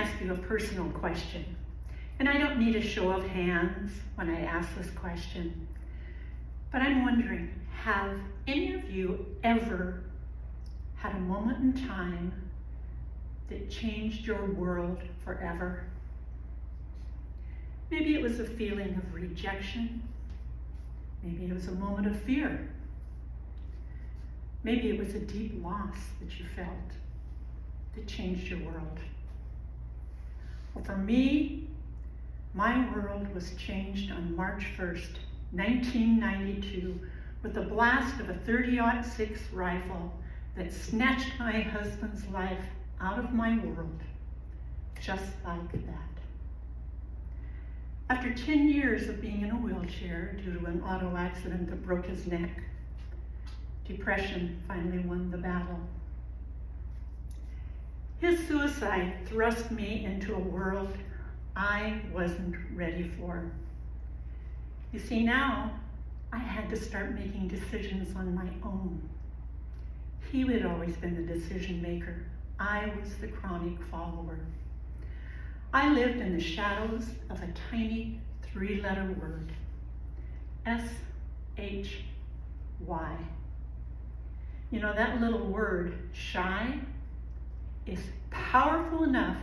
ask you a personal question. And I don't need a show of hands when I ask this question. But I'm wondering, have any of you ever had a moment in time that changed your world forever? Maybe it was a feeling of rejection. Maybe it was a moment of fear. Maybe it was a deep loss that you felt that changed your world. Well, for me, my world was changed on March 1st, 1992, with the blast of a .30-06 rifle that snatched my husband's life out of my world, just like that. After 10 years of being in a wheelchair due to an auto accident that broke his neck, depression finally won the battle. His suicide thrust me into a world I wasn't ready for. You see, now I had to start making decisions on my own. He had always been the decision maker. I was the chronic follower. I lived in the shadows of a tiny 3-letter word, S-H-Y. You know, that little word, shy, is powerful enough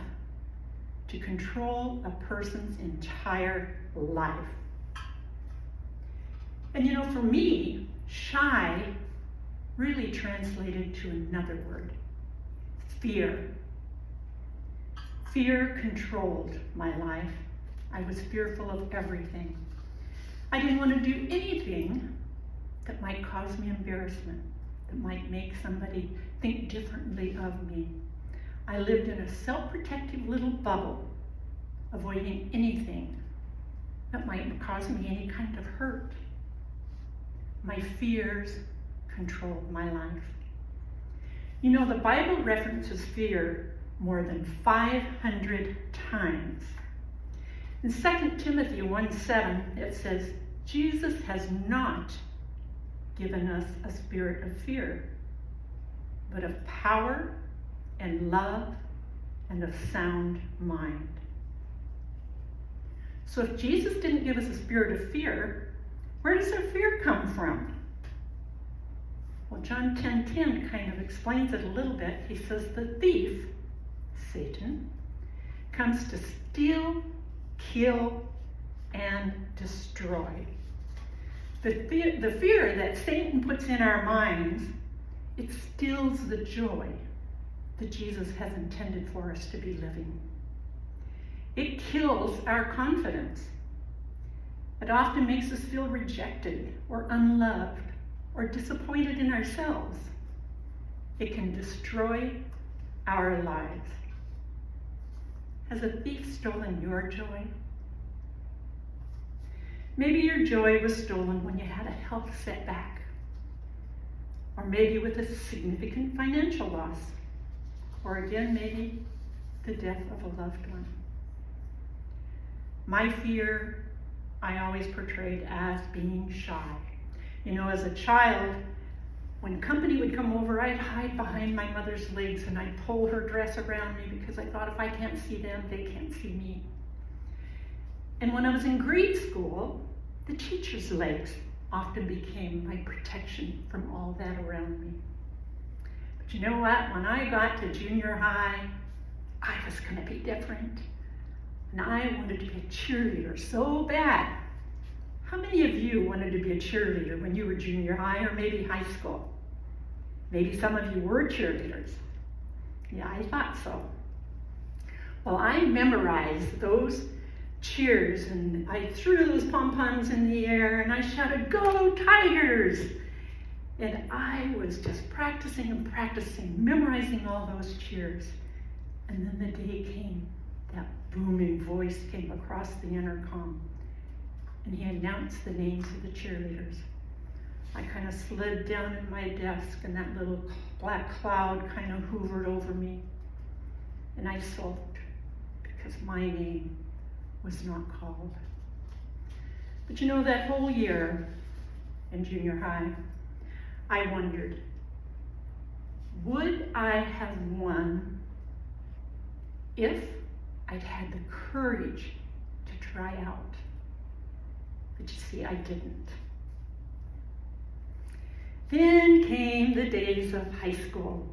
to control a person's entire life. And you know, for me, shy really translated to another word, fear. Fear controlled my life. I was fearful of everything. I didn't want to do anything that might cause me embarrassment, that might make somebody think differently of me. I lived in a self-protective little bubble, avoiding anything that might cause me any kind of hurt. My fears controlled my life. You know, the Bible references fear more than 500 times. In 2 Timothy 1:7, it says, Jesus has not given us a spirit of fear, but of power and love and of sound mind. So if Jesus didn't give us a spirit of fear, where does our fear come from? Well, John 10:10 kind of explains it a little bit. He says the thief, Satan, comes to steal, kill, and destroy. The fear that Satan puts in our minds, it steals the joy that Jesus has intended for us to be living. It kills our confidence. It often makes us feel rejected or unloved or disappointed in ourselves. It can destroy our lives. Has a thief stolen your joy? Maybe your joy was stolen when you had a health setback, or maybe with a significant financial loss, or again, maybe the death of a loved one. My fear, I always portrayed as being shy. You know, as a child, when company would come over, I'd hide behind my mother's legs and I'd pull her dress around me because I thought if I can't see them, they can't see me. And when I was in grade school, the teacher's legs often became my protection from all that around me. But you know what? When I got to junior high, I was going to be different. And I wanted to be a cheerleader so bad. How many of you wanted to be a cheerleader when you were junior high or maybe high school? Maybe some of you were cheerleaders. Yeah, I thought so. Well, I memorized those cheers and I threw those pom-poms in the air and I shouted, "Go Tigers!" And I was just practicing and practicing, memorizing all those cheers. And then the day came, that booming voice came across the intercom and he announced the names of the cheerleaders. I kind of slid down in my desk and that little black cloud kind of hovered over me. And I sulked because my name was not called. But you know, that whole year in junior high, I wondered, would I have won if I'd had the courage to try out. But you see, I didn't. Then came the days of high school.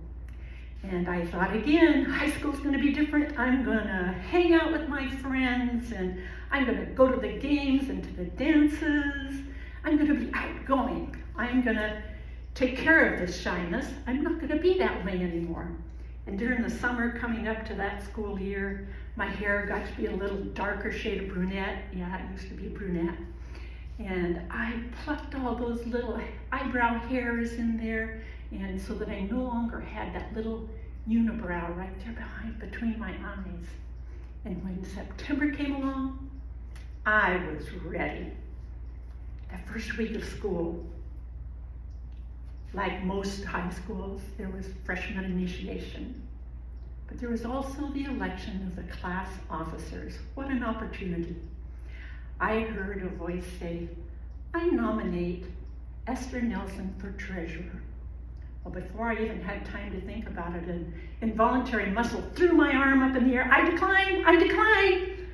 And I thought again, high school's gonna be different. I'm gonna hang out with my friends, and I'm gonna go to the games and to the dances. I'm gonna be outgoing. I'm gonna take care of this shyness. I'm not gonna be that way anymore. And during the summer coming up to that school year, my hair got to be a little darker shade of brunette. Yeah, it used to be a brunette. And I plucked all those little eyebrow hairs in there, and so that I no longer had that little unibrow right there between my eyes. And when September came along, I was ready. That first week of school, like most high schools, there was freshman initiation. But there was also the election of the class officers. What an opportunity. I heard a voice say, "I nominate Esther Nelson for treasurer." Well, before I even had time to think about it, an involuntary muscle threw my arm up in the air. "I decline, I decline."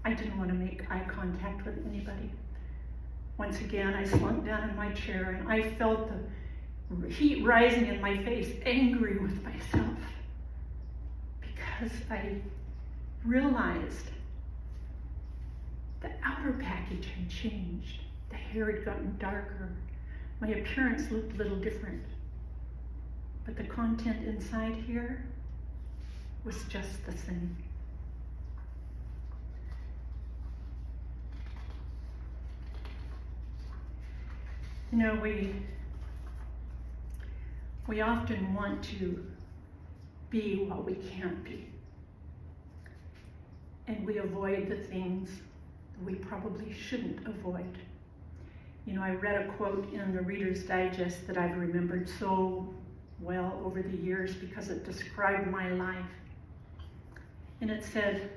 I didn't want to make eye contact with anybody. Once again, I slumped down in my chair and I felt the heat rising in my face, angry with myself, because I realized the outer package had changed. The hair had gotten darker. My appearance looked a little different. But the content inside here was just the same. You know, we often want to be what we can't be. And we avoid the things that we probably shouldn't avoid. You know, I read a quote in the Reader's Digest that I've remembered so well over the years because it described my life. And it said,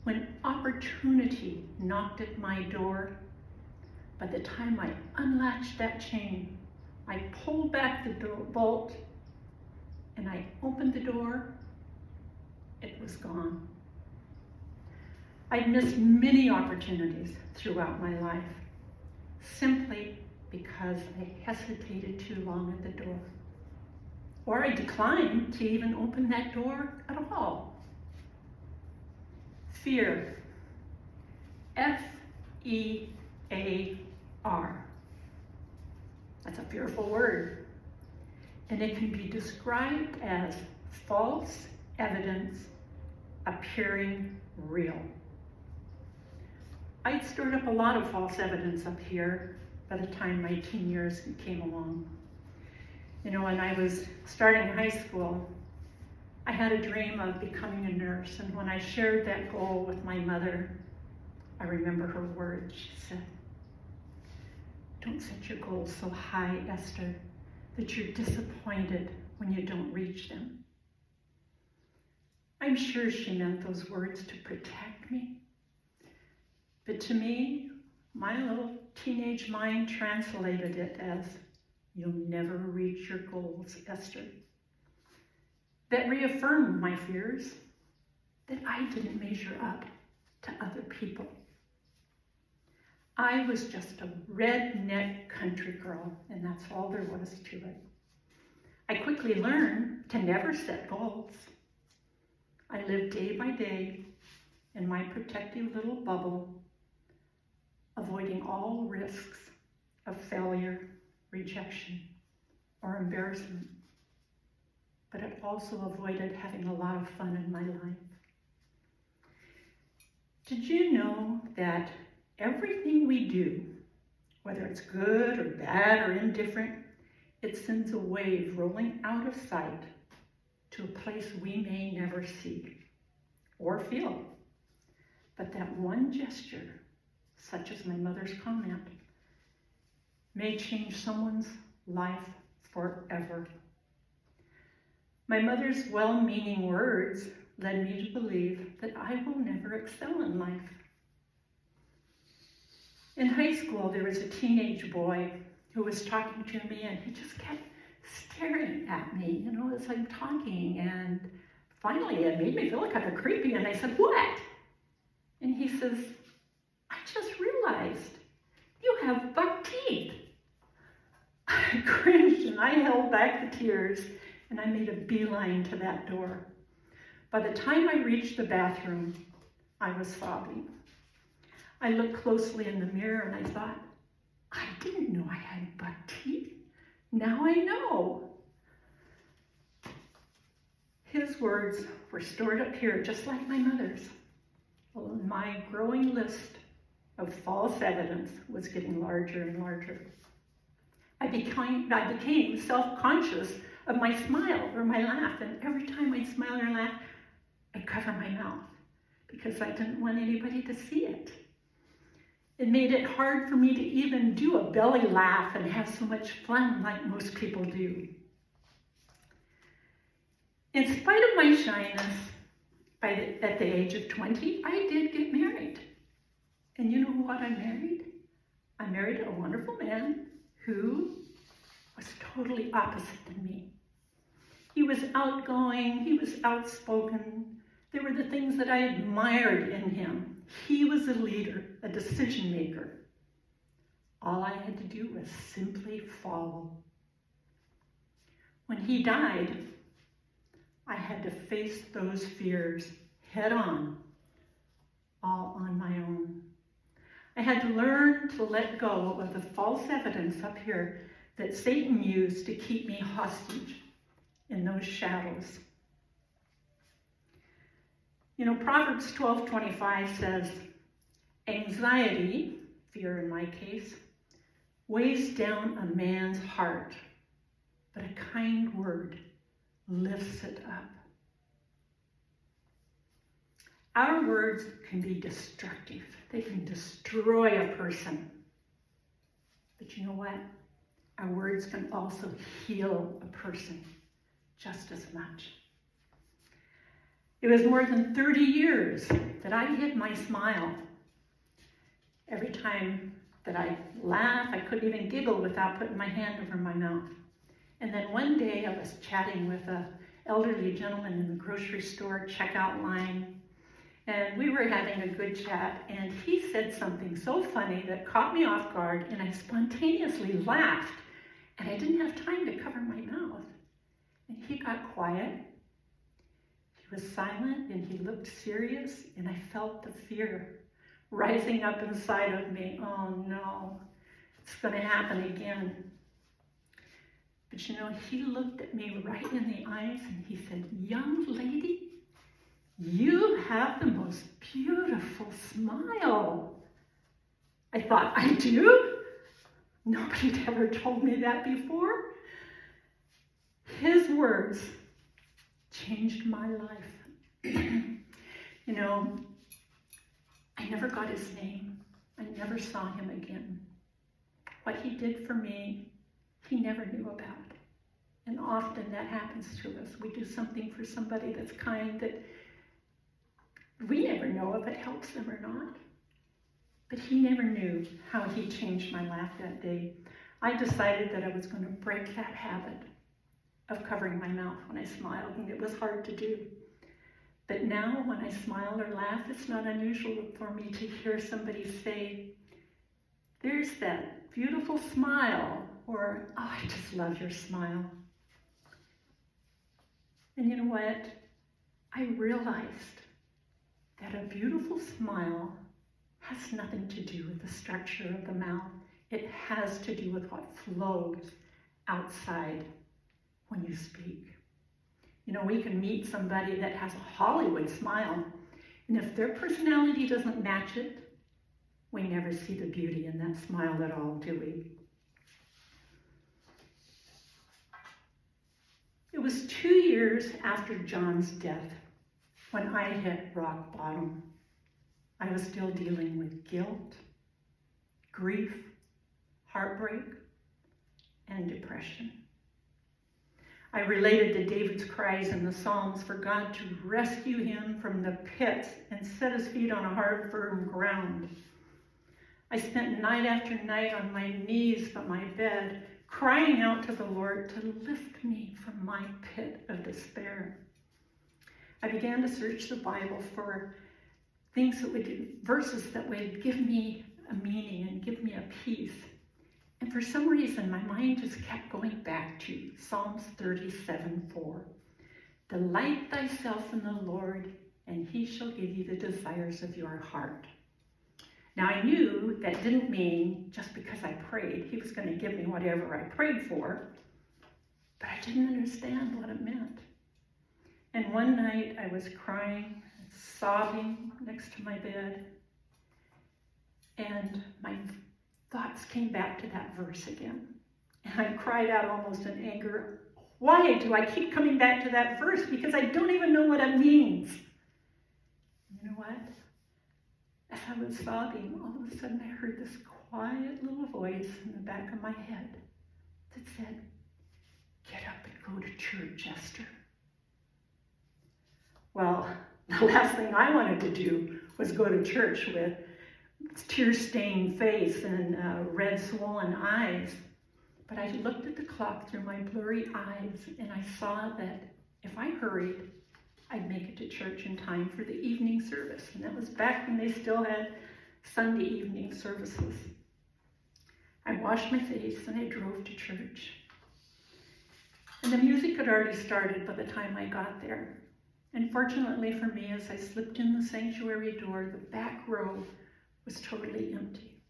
"When opportunity knocked at my door, by the time I unlatched that chain, I pulled back the bolt and I opened the door, it was gone." I'd missed many opportunities throughout my life, simply because I hesitated too long at the door. Or I declined to even open that door at all. Fear. F-E-A-R. That's a fearful word. And it can be described as false evidence appearing real. I'd stirred up a lot of false evidence up here by the time my teen years came along. You know, when I was starting high school, I had a dream of becoming a nurse, and when I shared that goal with my mother, I remember her words. She said, "Don't set your goals so high, Esther, that you're disappointed when you don't reach them." I'm sure she meant those words to protect me. But to me, my little teenage mind translated it as, "You'll never reach your goals, Esther." That reaffirmed my fears, that I didn't measure up to other people. I was just a redneck country girl, and that's all there was to it. I quickly learned to never set goals. I lived day by day in my protective little bubble, avoiding all risks of failure, rejection, or embarrassment. But it also avoided having a lot of fun in my life. Did you know that everything we do, whether it's good or bad or indifferent, it sends a wave rolling out of sight to a place we may never see or feel? But that one gesture, such as my mother's comment, may change someone's life forever. My mother's well-meaning words led me to believe that I will never excel in life. In high school, there was a teenage boy who was talking to me, and he just kept staring at me, you know, as I'm talking. And finally, it made me feel kind of creepy, and I said, "What?" And he says, "I just realized you have buck teeth." I cringed and I held back the tears, and I made a beeline to that door. By the time I reached the bathroom, I was sobbing. I looked closely in the mirror and I thought, I didn't know I had buck teeth. Now I know. His words were stored up here just like my mother's. Well, my growing list of false evidence was getting larger and larger. I became self-conscious of my smile or my laugh, and every time I'd smile or laugh, I'd cover my mouth because I didn't want anybody to see it. It made it hard for me to even do a belly laugh and have so much fun like most people do. In spite of my shyness, at the age of 20, I did get married. And you know what I married? I married a wonderful man who was totally opposite than me. He was outgoing, he was outspoken. There were the things that I admired in him. He was a leader, a decision maker. All I had to do was simply follow. When he died, I had to face those fears head on, all on my own. I had to learn to let go of the false evidence up here that Satan used to keep me hostage in those shadows. You know, Proverbs 12:25 says, anxiety, fear in my case, weighs down a man's heart, but a kind word lifts it up. Our words can be destructive. They can destroy a person. But you know what? Our words can also heal a person just as much. It was more than 30 years that I hid my smile. Every time that I laugh, I couldn't even giggle without putting my hand over my mouth. And then one day I was chatting with an elderly gentleman in the grocery store checkout line. And we were having a good chat, and he said something so funny that caught me off guard, and I spontaneously laughed, and I didn't have time to cover my mouth. And he got quiet. He was silent, and he looked serious, and I felt the fear rising up inside of me. Oh no, it's going to happen again. But you know, he looked at me right in the eyes, and he said, "Young lady, you have the most beautiful smile." I thought, I do? Nobody'd ever told me that before. His words changed my life. You know, I never got his name. I never saw him again. What he did for me, he never knew about. And often that happens to us. We do something for somebody that's kind that we never know if it helps them or not. But he never knew how he changed my laugh that day. I decided that I was going to break that habit of covering my mouth when I smiled, and it was hard to do. But now when I smile or laugh, it's not unusual for me to hear somebody say, "There's that beautiful smile," or, "Oh, I just love your smile." And you know what? I realized that a beautiful smile has nothing to do with the structure of the mouth. It has to do with what flows outside when you speak. You know, we can meet somebody that has a Hollywood smile, and if their personality doesn't match it, we never see the beauty in that smile at all, do we? It was 2 years after John's death when I hit rock bottom. I was still dealing with guilt, grief, heartbreak, and depression. I related to David's cries in the Psalms for God to rescue him from the pits and set his feet on a hard, firm ground. I spent night after night on my knees by my bed, crying out to the Lord to lift me from my pit of despair. I began to search the Bible for verses that would give me a meaning and give me a peace. And for some reason, my mind just kept going back to Psalms 37:4. Delight thyself in the Lord, and he shall give you the desires of your heart. Now, I knew that didn't mean just because I prayed, he was going to give me whatever I prayed for, but I didn't understand what it meant. And one night I was crying, sobbing next to my bed, and my thoughts came back to that verse again. And I cried out almost in anger, why do I keep coming back to that verse? Because I don't even know what it means. You know what? As I was sobbing, all of a sudden I heard this quiet little voice in the back of my head that said, get up and go to church, Esther. Well, the last thing I wanted to do was go to church with tear-stained face and red swollen eyes. But I looked at the clock through my blurry eyes and I saw that if I hurried, I'd make it to church in time for the evening service. And that was back when they still had Sunday evening services. I washed my face and I drove to church. And the music had already started by the time I got there. And fortunately for me, as I slipped in the sanctuary door, the back row was totally empty.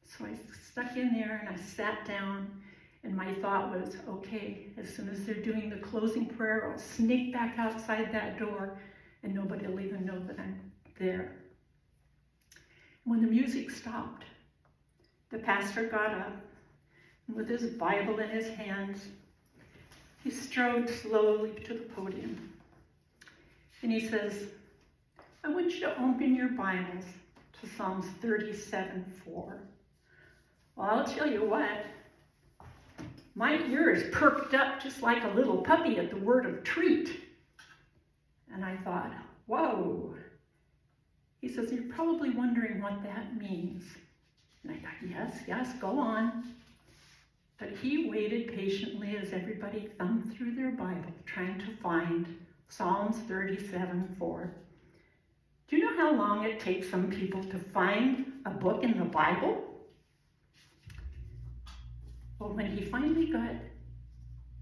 So I stuck in there and I sat down, and my thought was, okay, as soon as they're doing the closing prayer, I'll sneak back outside that door and nobody will even know that I'm there. When the music stopped, the pastor got up and with his Bible in his hands, he strode slowly to the podium. And he says, I want you to open your Bibles to Psalms 37:4. Well, I'll tell you what, my ears perked up just like a little puppy at the word of treat. And I thought, whoa. He says, you're probably wondering what that means. And I thought, yes, go on. But he waited patiently as everybody thumbed through their Bible, trying to find Psalms 37:4. Do you know how long it takes some people to find a book in the Bible? Well, when he finally got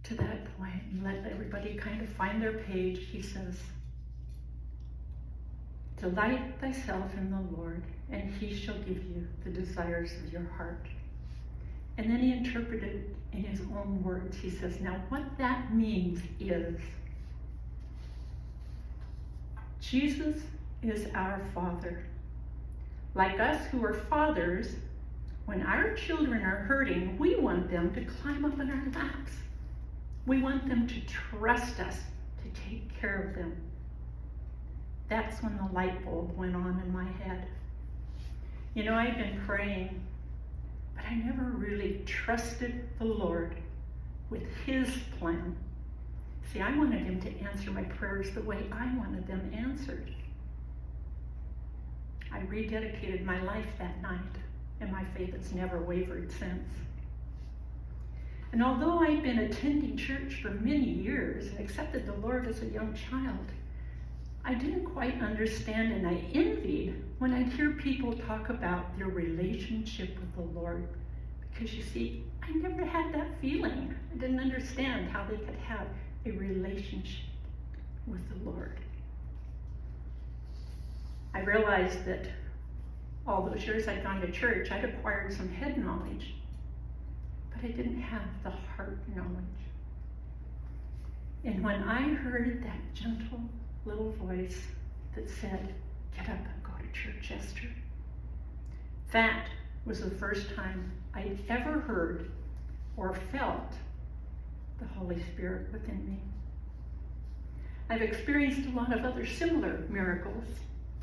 to that point and let everybody kind of find their page, he says, delight thyself in the Lord, and he shall give you the desires of your heart. And then he interpreted in his own words. He says, now what that means is, Jesus is our Father. Like us who are fathers, when our children are hurting, we want them to climb up in our laps. We want them to trust us to take care of them. That's when the light bulb went on in my head. You know, I've been praying, but I never really trusted the Lord with his plan. See, I wanted him to answer my prayers the way I wanted them answered. I rededicated my life that night, and my faith has never wavered since. And although I'd been attending church for many years and accepted the Lord as a young child, I didn't quite understand, and I envied when I'd hear people talk about their relationship with the Lord. Because you see, I never had that feeling. I didn't understand how they could have a relationship with the Lord. I realized that all those years I'd gone to church, I'd acquired some head knowledge, but I didn't have the heart knowledge. And when I heard that gentle little voice that said, get up and go to church, Esther, that was the first time I'd ever heard or felt the Holy Spirit within me. I've experienced a lot of other similar miracles,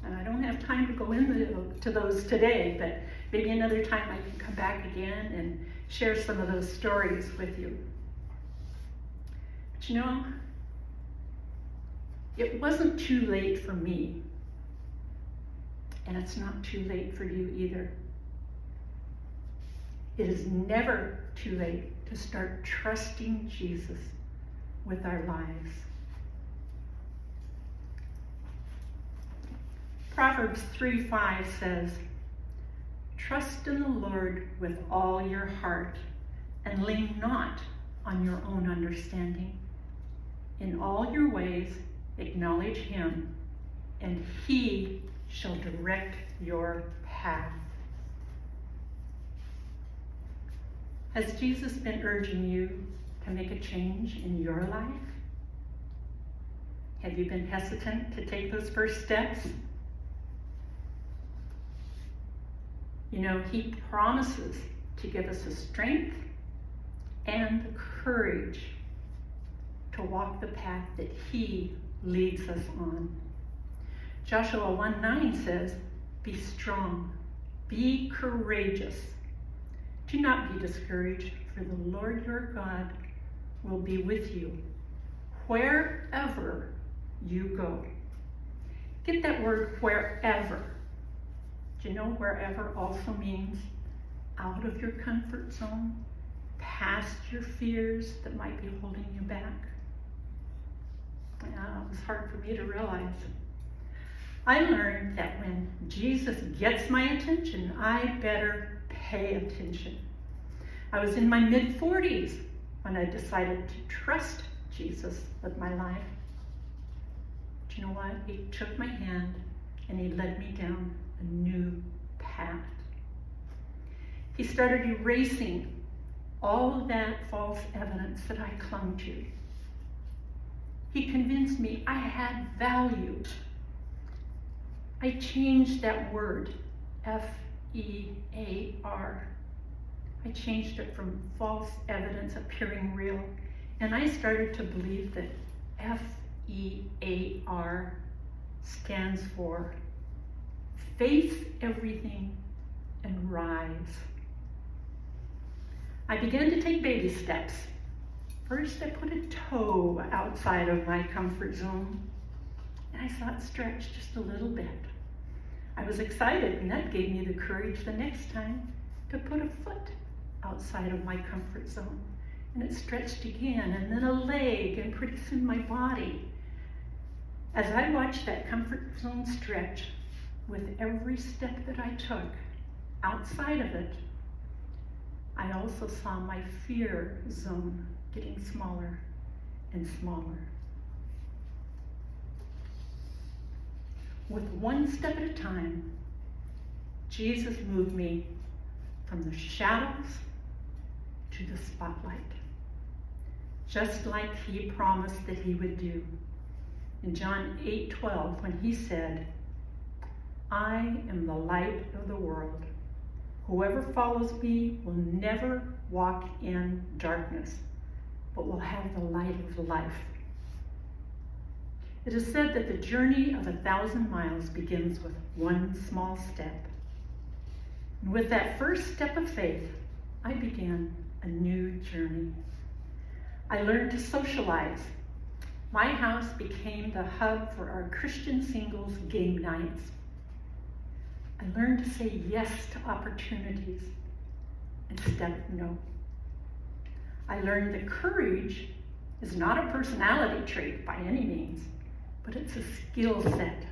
and I don't have time to go into those today, but maybe another time I can come back again and share some of those stories with you. But you know, it wasn't too late for me, and it's not too late for you either. It is never too late to start trusting Jesus with our lives. Proverbs 3:5 says, "Trust in the Lord with all your heart, and lean not on your own understanding. In all your ways acknowledge him, and he shall direct your path." Has Jesus been urging you to make a change in your life? Have you been hesitant to take those first steps? You know, he promises to give us the strength and the courage to walk the path that he leads us on. Joshua 1:9 says, "Be strong, be courageous. Do not be discouraged, for the Lord your God will be with you wherever you go." Get that word, wherever. Do you know wherever also means out of your comfort zone, past your fears that might be holding you back? Yeah, it was hard for me to realize. I learned that when Jesus gets my attention, I better pay attention. I was in my mid-40s when I decided to trust Jesus with my life. Do you know what? He took my hand and he led me down a new path. He started erasing all of that false evidence that I clung to. He convinced me I had value. I changed that word, F-E-A-R. I changed it from false evidence appearing real, and I started to believe that F-E-A-R stands for face everything and rise. I began to take baby steps. First, I put a toe outside of my comfort zone, and I saw it stretch just a little bit. I was excited, and that gave me the courage the next time to put a foot outside of my comfort zone, and it stretched again, and then a leg, and pretty soon my body. As I watched that comfort zone stretch, with every step that I took outside of it, I also saw my fear zone getting smaller and smaller. With one step at a time, Jesus moved me from the shadows to the spotlight, just like he promised that he would do. In John 8:12, when he said, "I am the light of the world. Whoever follows me will never walk in darkness, but will have the light of life." It is said that the journey of 1,000 miles begins with one small step. And with that first step of faith, I began a new journey. I learned to socialize. My house became the hub for our Christian singles game nights. I learned to say yes to opportunities instead of no. I learned that courage is not a personality trait by any means, but it's a skill set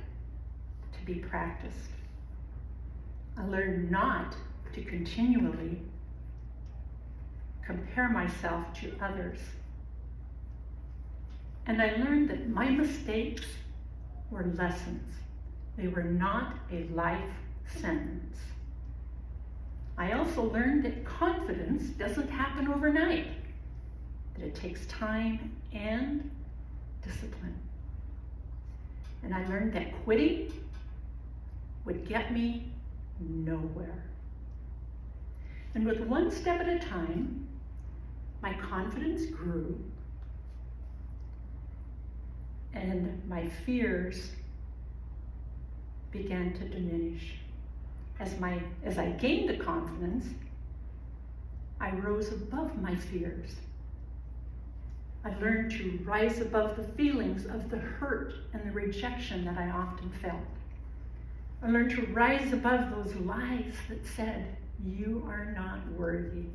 to be practiced. I learned not to continually compare myself to others. And I learned that my mistakes were lessons. They were not a life sentence. I also learned that confidence doesn't happen overnight, that it takes time and discipline. And I learned that quitting would get me nowhere. And with one step at a time, my confidence grew and my fears began to diminish. As I gained the confidence, I rose above my fears. I learned to rise above the feelings of the hurt and the rejection that I often felt. I learned to rise above those lies that said, "You are not worthy."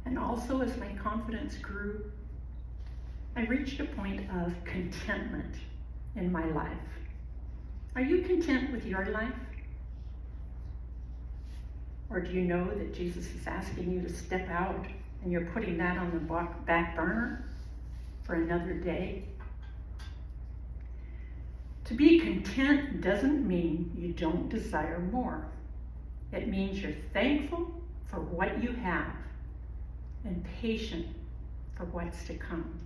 And also, as my confidence grew, I reached a point of contentment in my life. Are you content with your life? Or do you know that Jesus is asking you to step out and you're putting that on the back burner for another day? To be content doesn't mean you don't desire more. It means you're thankful for what you have and patient for what's to come.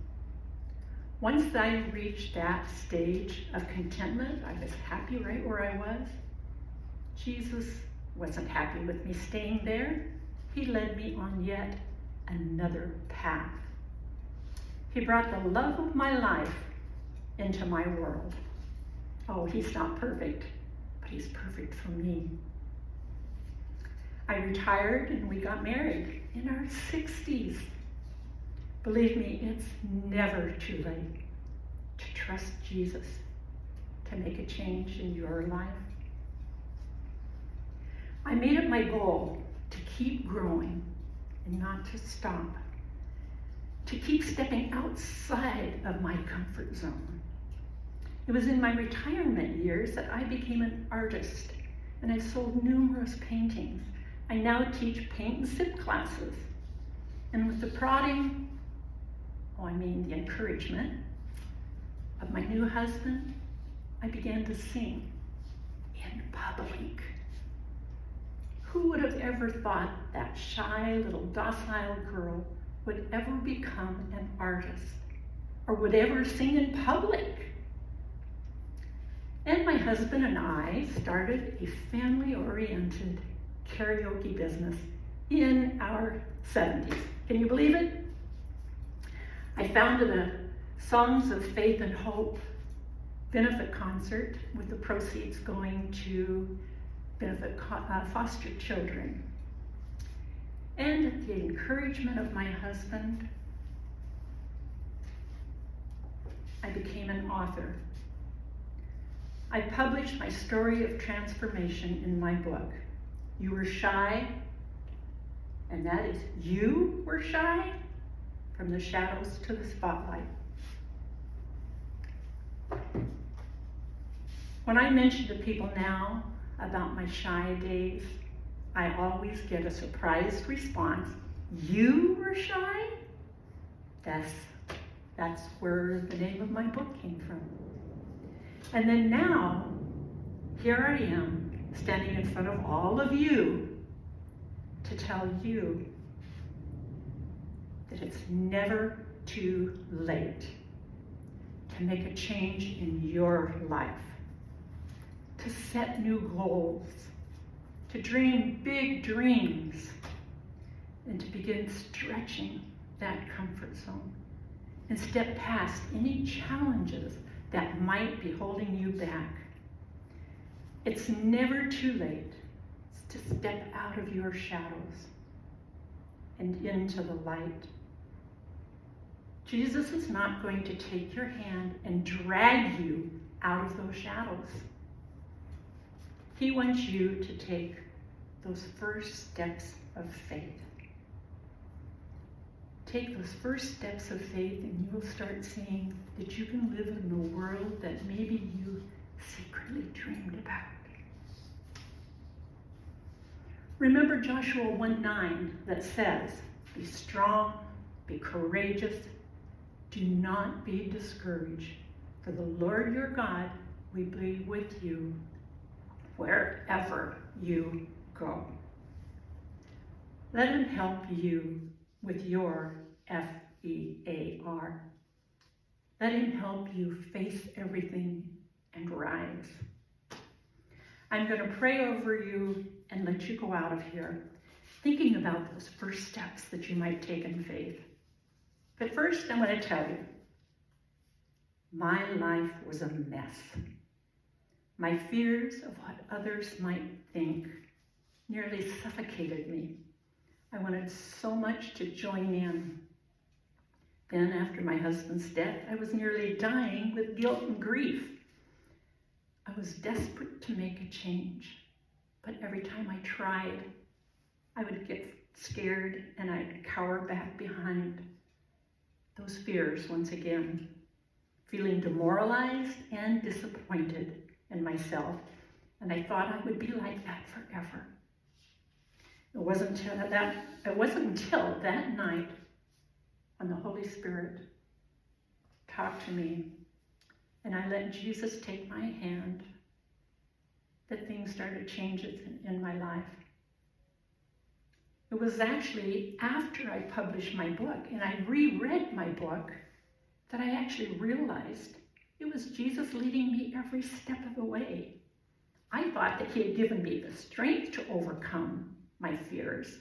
Once I reached that stage of contentment, I was happy right where I was. Jesus wasn't happy with me staying there. He led me on yet another path. He brought the love of my life into my world. Oh, he's not perfect, but he's perfect for me. I retired and we got married in our 60s. Believe me, it's never too late to trust Jesus to make a change in your life. I made it my goal to keep growing and not to stop, to keep stepping outside of my comfort zone. It was in my retirement years that I became an artist, and I've sold numerous paintings. I now teach paint and sip classes. And with the prodding, the encouragement of my new husband, I began to sing in public. Who would have ever thought that shy little docile girl would ever become an artist or would ever sing in public? And my husband and I started a family-oriented karaoke business in our 70s. Can you believe it? I founded a Songs of Faith and Hope benefit concert with the proceeds going to benefit foster children. And at the encouragement of my husband, I became an author. I published my story of transformation in my book. You were shy, and that is, you were shy from the shadows to the spotlight. When I mention to people now about my shy days, I always get a surprised response. You were shy? That's where the name of my book came from. And then now, here I am, standing in front of all of you to tell you that it's never too late to make a change in your life, to set new goals, to dream big dreams, and to begin stretching that comfort zone and step past any challenges that might be holding you back. It's never too late to step out of your shadows and into the light. Jesus is not going to take your hand and drag you out of those shadows. He wants you to take those first steps of faith. Take those first steps of faith and you'll start seeing that you can live in the world that maybe you secretly dreamed about. Remember Joshua 1:9 that says, be strong, be courageous, do not be discouraged, for the Lord your God will be with you wherever you go. Let him help you with your FEAR. Let him help you face everything and rise. I'm going to pray over you and let you go out of here thinking about those first steps that you might take in faith. But first, I'm going to tell you, my life was a mess. My fears of what others might think nearly suffocated me. I wanted so much to join in. Then, after my husband's death, I was nearly dying with guilt and grief. I was desperate to make a change, but every time I tried, I would get scared and I'd cower back behind those fears once again, feeling demoralized and disappointed and myself, and I thought I would be like that forever. It wasn't until that night when the Holy Spirit talked to me and I let Jesus take my hand that things started changing in my life. It was actually after I published my book and I reread my book that I actually realized it was Jesus leading me every step of the way. I thought that he had given me the strength to overcome my fears,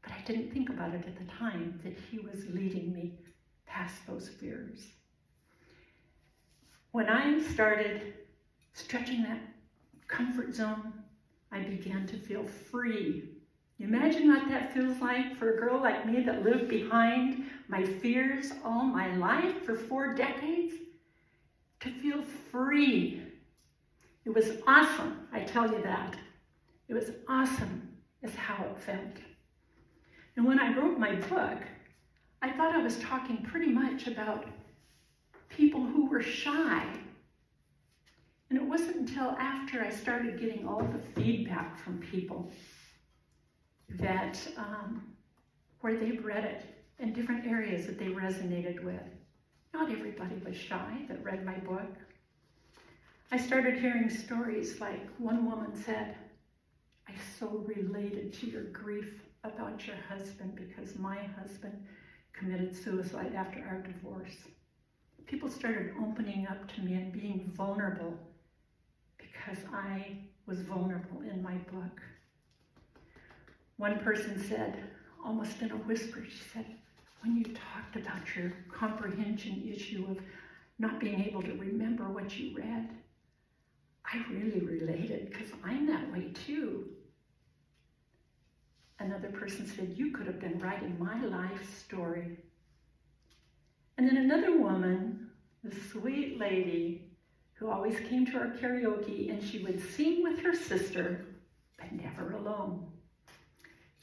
but I didn't think about it at the time that he was leading me past those fears. When I started stretching that comfort zone, I began to feel free. You imagine what that feels like for a girl like me that lived behind my fears all my life for 4 decades? To feel free. It was awesome, I tell you that. It was awesome is how it felt. And when I wrote my book, I thought I was talking pretty much about people who were shy. And it wasn't until after I started getting all the feedback from people that where they've read it in different areas that they resonated with. Not everybody was shy that read my book. I started hearing stories like one woman said, I so related to your grief about your husband because my husband committed suicide after our divorce. People started opening up to me and being vulnerable because I was vulnerable in my book. One person said, almost in a whisper, she said, when you talked about your comprehension issue of not being able to remember what you read, I really related because I'm that way too. Another person said, you could have been writing my life story. And then another woman, this sweet lady who always came to our karaoke and she would sing with her sister, but never alone.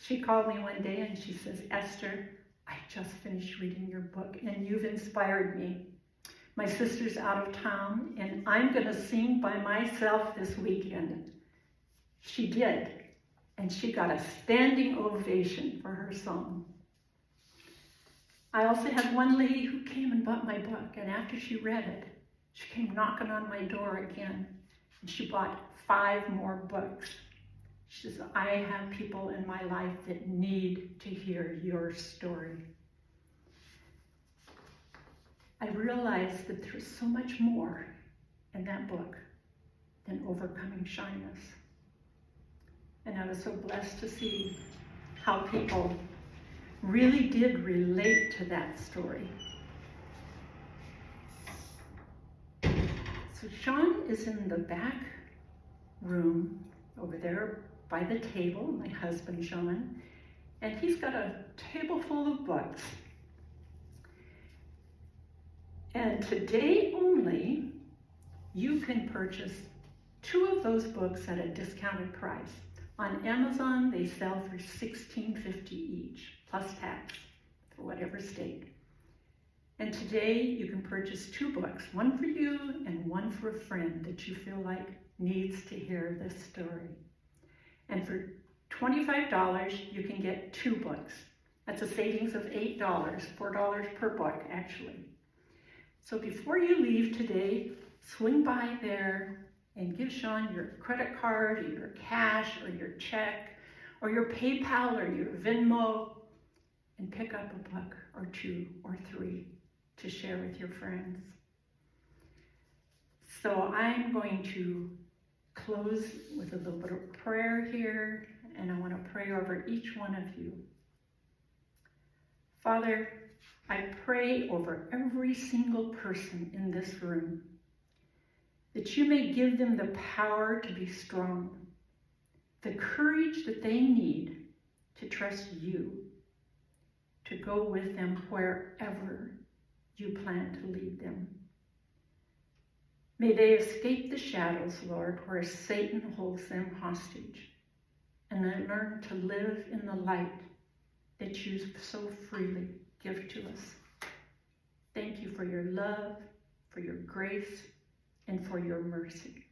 She called me one day and she says, Esther, I just finished reading your book and you've inspired me. My sister's out of town and I'm going to sing by myself this weekend. She did, and she got a standing ovation for her song. I also had one lady who came and bought my book, and after she read it, she came knocking on my door again, and she bought 5 more books. She says, I have people in my life that need to hear your story. I realized that there's so much more in that book than overcoming shyness. And I was so blessed to see how people really did relate to that story. So Sean is in the back room over there by the table, my husband Sean, and he's got a table full of books. And today only, you can purchase 2 of those books at a discounted price. On Amazon, they sell for $16.50 each, plus tax for whatever state. And today, you can purchase 2 books, one for you and one for a friend that you feel like needs to hear this story. And for $25, you can get 2 books. That's a savings of $8, $4 per book, actually. So before you leave today, swing by there and give Sean your credit card or your cash or your check or your PayPal or your Venmo and pick up a book or 2 or 3 to share with your friends. So I'm going to close with a little bit of prayer here, and I want to pray over each one of you. Father, I pray over every single person in this room that you may give them the power to be strong, the courage that they need to trust you, to go with them wherever you plan to lead them. May they escape the shadows, Lord, where Satan holds them hostage, and then learn to live in the light that you so freely give to us. Thank you for your love, for your grace, and for your mercy.